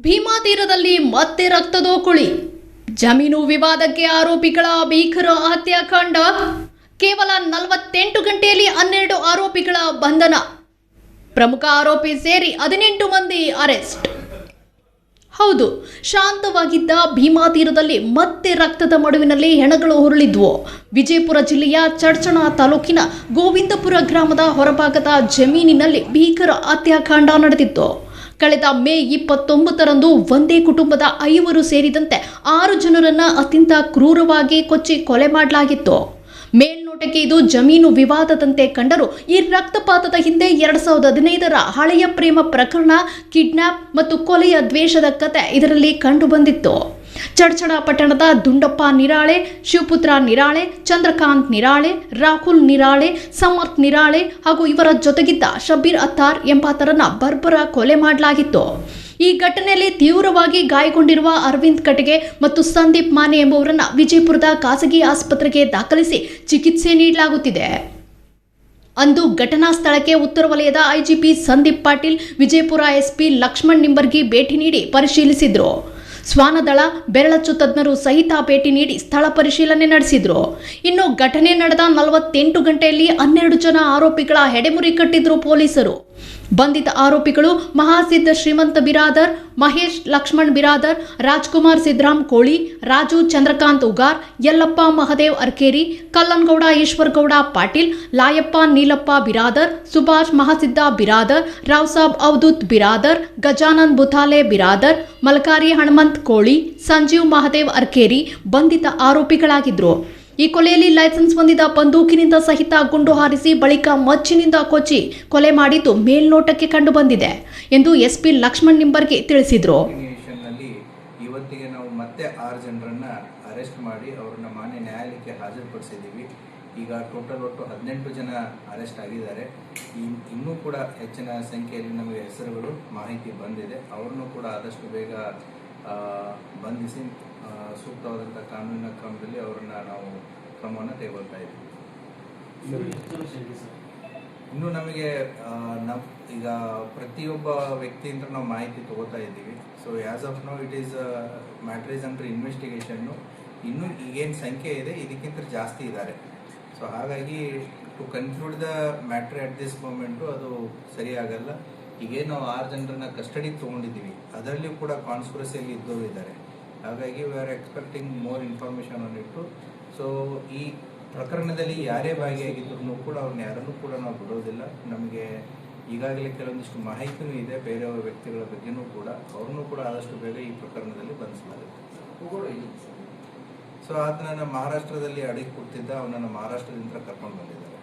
ಭೀಮಾ ತೀರದಲ್ಲಿ ಮತ್ತೆ ರಕ್ತದೋಕುಳಿ. ಜಮೀನು ವಿವಾದಕ್ಕೆ ಆರೋಪಿಗಳ ಭೀಕರ ಹತ್ಯಾಕಾಂಡ. ಕೇವಲ 48 ಗಂಟೆಯಲ್ಲಿ 12 ಆರೋಪಿಗಳ ಬಂಧನ. ಪ್ರಮುಖ ಆರೋಪಿ ಸೇರಿ 18 ಮಂದಿ ಅರೆಸ್ಟ್. ಹೌದು, ಶಾಂತವಾಗಿದ್ದ ಭೀಮಾ ತೀರದಲ್ಲಿ ಮತ್ತೆ ರಕ್ತದ ಮಡುವಿನಲ್ಲಿ ಹೆಣಗಳು ಉರುಳಿದ್ವು. ವಿಜಯಪುರ ಜಿಲ್ಲೆಯ ಚಡ್ಚಣ ತಾಲೂಕಿನ ಗೋವಿಂದಪುರ ಗ್ರಾಮದ ಹೊರಭಾಗದ ಜಮೀನಿನಲ್ಲಿ ಭೀಕರ ಹತ್ಯಾಕಾಂಡ ನಡೆದಿತ್ತು. ಕಳೆದ ಮೇ 29ರಂದು ಒಂದೇ ಕುಟುಂಬದ 5 ಸೇರಿದಂತೆ 6 ಜನರನ್ನ ಅತ್ಯಂತ ಕ್ರೂರವಾಗಿ ಕೊಚ್ಚಿ ಕೊಲೆ ಮಾಡಲಾಗಿತ್ತು. ಮೇಲ್ನೋಟಕ್ಕೆ ಇದು ಜಮೀನು ವಿವಾದದಂತೆ ಕಂಡರೂ ಈ ರಕ್ತಪಾತದ ಹಿಂದೆ 2015ರ ಹಳೆಯ ಪ್ರೇಮ ಪ್ರಕರಣ, ಕಿಡ್ನಾಪ್ ಮತ್ತು ಕೊಲೆಯ ದ್ವೇಷದ ಕತೆ ಇದರಲ್ಲಿ ಕಂಡುಬಂದಿತ್ತು. ಚಡ್ಚಣ ಪಟ್ಟಣದ ದುಂಡಪ್ಪ ನಿರಾಳೆ, ಶಿವಪುತ್ರ ನಿರಾಳೆ, ಚಂದ್ರಕಾಂತ್ ನಿರಾಳೆ, ರಾಹುಲ್ ನಿರಾಳೆ, ಸಮರ್ಥ್ ನಿರಾಳೆ ಹಾಗೂ ಇವರ ಜೊತೆಗಿದ್ದ ಶಬೀರ್ ಅತ್ತಾರ್ ಎಂಬಾತರನ್ನ ಬರ್ಬರ ಕೊಲೆ ಮಾಡಲಾಗಿತ್ತು. ಈ ಘಟನೆಯಲ್ಲಿ ತೀವ್ರವಾಗಿ ಗಾಯಗೊಂಡಿರುವ ಅರವಿಂದ್ ಕಟಗೆ ಮತ್ತು ಸಂದೀಪ್ ಮಾನೆ ಎಂಬುವರನ್ನ ವಿಜಯಪುರದ ಖಾಸಗಿ ಆಸ್ಪತ್ರೆಗೆ ದಾಖಲಿಸಿ ಚಿಕಿತ್ಸೆ ನೀಡಲಾಗುತ್ತಿದೆ. ಅಂದು ಘಟನಾ ಸ್ಥಳಕ್ಕೆ ಉತ್ತರ ವಲಯದ ಐಜಿಪಿ ಸಂದೀಪ್ ಪಾಟೀಲ್, ವಿಜಯಪುರ ಎಸ್ಪಿ ಲಕ್ಷ್ಮಣ್ ನಿಂಬರ್ಗಿ ಭೇಟಿ ನೀಡಿ ಪರಿಶೀಲಿಸಿದ್ರು. ಶ್ವಾನದಳ, ಬೆರಳಚ್ಚು ತಜ್ಞರು ಸಹಿತ ಭೇಟಿ ನೀಡಿ ಸ್ಥಳ ಪರಿಶೀಲನೆ ನಡೆಸಿದ್ರು. ಇನ್ನು ಘಟನೆ ನಡೆದ 48 ಗಂಟೆಯಲ್ಲಿ 12 ಜನ ಆರೋಪಿಗಳ ಹೆಡೆಮುರಿ ಕಟ್ಟಿದ್ರು ಪೊಲೀಸರು. ಬಂಧಿತ ಆರೋಪಿಗಳು ಮಹಾಸಿದ್ದ ಶ್ರೀಮಂತ ಬಿರಾದರ್, ಮಹೇಶ್ ಲಕ್ಷ್ಮಣ್ ಬಿರಾದರ್, ರಾಜ್ಕುಮಾರ್ ಸಿದ್ರಾಮ್ ಕೋಳಿ, ರಾಜು ಚಂದ್ರಕಾಂತ್ ಉಗಾರ್, ಯಲ್ಲಪ್ಪ ಮಹದೇವ್ ಅರ್ಕೇರಿ, ಕಲ್ಲನಗೌಡ ಈಶ್ವರಗೌಡ ಪಾಟೀಲ್, ಲಾಯಪ್ಪ ನೀಲಪ್ಪ ಬಿರಾದರ್, ಸುಭಾಷ್ ಮಹಾಸಿದ್ದ ಬಿರಾದರ್, ರಾವ್ಸಾಬ್ ಅವಧೂತ್ ಬಿರಾದರ್, ಗಜಾನಂದ್ ಬುಥಾಲೆ ಬಿರಾದರ್, ಮಲ್ಕಾರಿ ಹನುಮಂತ್ ಕೋಳಿ, ಸಂಜೀವ್ ಮಹದೇವ್ ಅರ್ಕೇರಿ ಬಂಧಿತ ಆರೋಪಿಗಳಾಗಿದ್ರು. ಈ ಕೊಲೆಯಲ್ಲಿ ಲೈಸೆನ್ಸ್ ಹೊಂದಿದ ಬಂದೂಕಿನಿಂದ ಸಹಿತ ಗುಂಡು ಹಾರಿಸಿ ಬಳಿಕ ಮಚ್ಚಿನಿಂದ ಕೊಚ್ಚಿ ಕೊಲೆ ಮಾಡಿದ್ದು ಮೇಲ್ನೋಟಕ್ಕೆ ಕಂಡುಬಂದಿದೆ ಎಂದು ಎಸ್ಪಿ ಲಕ್ಷ್ಮಣ್ ನಿಂಬರ್ಗಿ ತಿಳಿಸಿದರು. ಇವತ್ತಿಗೆ ನಾವು ಮತ್ತೆ 6 ಜನರನ್ನ ಅರೆಸ್ಟ್ ಮಾಡಿ ಅವರನ್ನ ಮಾನ್ಯ ನ್ಯಾಯಾಲಯಕ್ಕೆ ಹಾಜರುಪಡಿಸಿದ್ದೀವಿ. ಈಗ ಟೋಟಲ್ ಒಟ್ಟು 18 ಜನ ಅರೆಸ್ಟ್ ಆಗಿದ್ದಾರೆ. ಇನ್ನೂ ಕೂಡ ಹೆಚ್ಚಿನ ಸಂಖ್ಯೆಯಲ್ಲಿ ನಮಗೆ ಹೆಸರುಗಳು ಮಾಹಿತಿ ಬಂದಿದೆ. ಅವ್ರನ್ನೂ ಕೂಡ ಆದಷ್ಟು ಬೇಗ ಬಂಧಿಸಿ ಸೂಕ್ತವಾದಂಥ ಕಾನೂನಿನ ಕ್ರಮದಲ್ಲಿ ಅವರನ್ನು ನಾವು ಕ್ರಮವನ್ನು ತೆಗೆದುಕೊಳ್ತಾ ಇದ್ದೀವಿ. ಇನ್ನು ನಮಗೆ ಈಗ ಪ್ರತಿಯೊಬ್ಬ ವ್ಯಕ್ತಿಯಿಂದ ನಾವು ಮಾಹಿತಿ ತಗೋತಾ ಇದ್ದೀವಿ. So as of now it is matter is under investigation. ಇನ್ನೂ ಈಗೇನು ಸಂಖ್ಯೆ ಇದೆ ಇದಕ್ಕಿಂತ ಜಾಸ್ತಿ ಇದ್ದಾರೆ. ಸೊ ಹಾಗಾಗಿ to conclude the matter at this moment ಅದು ಸರಿಯಾಗಲ್ಲ. ಈಗೇನು ನಾವು 6 ಜನರನ್ನ ಕಸ್ಟಡಿಗೆ ತೊಗೊಂಡಿದ್ದೀವಿ, ಅದರಲ್ಲಿ ಕೂಡ ಕಾನ್ಸ್ಪಿರಸಿಯಲ್ಲಿ ಇದ್ದವರು ಇದ್ದಾರೆ. ಹಾಗಾಗಿ we are expecting more information on ಇಟ್ಟು. ಸೊ ಈ ಪ್ರಕರಣದಲ್ಲಿ ಯಾರೇ ಭಾಗಿಯಾಗಿದ್ರೂ ಕೂಡ ಅವ್ರನ್ನ ಯಾರನ್ನೂ ಕೂಡ ನಾವು ಬಿಡೋದಿಲ್ಲ. ನಮಗೆ ಈಗಾಗಲೇ ಕೆಲವೊಂದಿಷ್ಟು ಮಾಹಿತಿನೂ ಇದೆ ಬೇರೆಯವರ ವ್ಯಕ್ತಿಗಳ ಬಗ್ಗೆನೂ ಕೂಡ. ಅವ್ರನ್ನೂ ಕೂಡ ಆದಷ್ಟು ಬೇಗ ಈ ಪ್ರಕರಣದಲ್ಲಿ ಬಂಧಿಸಲಾಗುತ್ತೆ. ಸೊ ಆತನನ್ನು ಮಹಾರಾಷ್ಟ್ರದಲ್ಲಿ ಅಡಗಿ ಕೊಡ್ತಿದ್ದ, ಅವನನ್ನು ಮಹಾರಾಷ್ಟ್ರದಿಂದ ಕರ್ಕೊಂಡು ಬಂದಿದ್ದಾರೆ.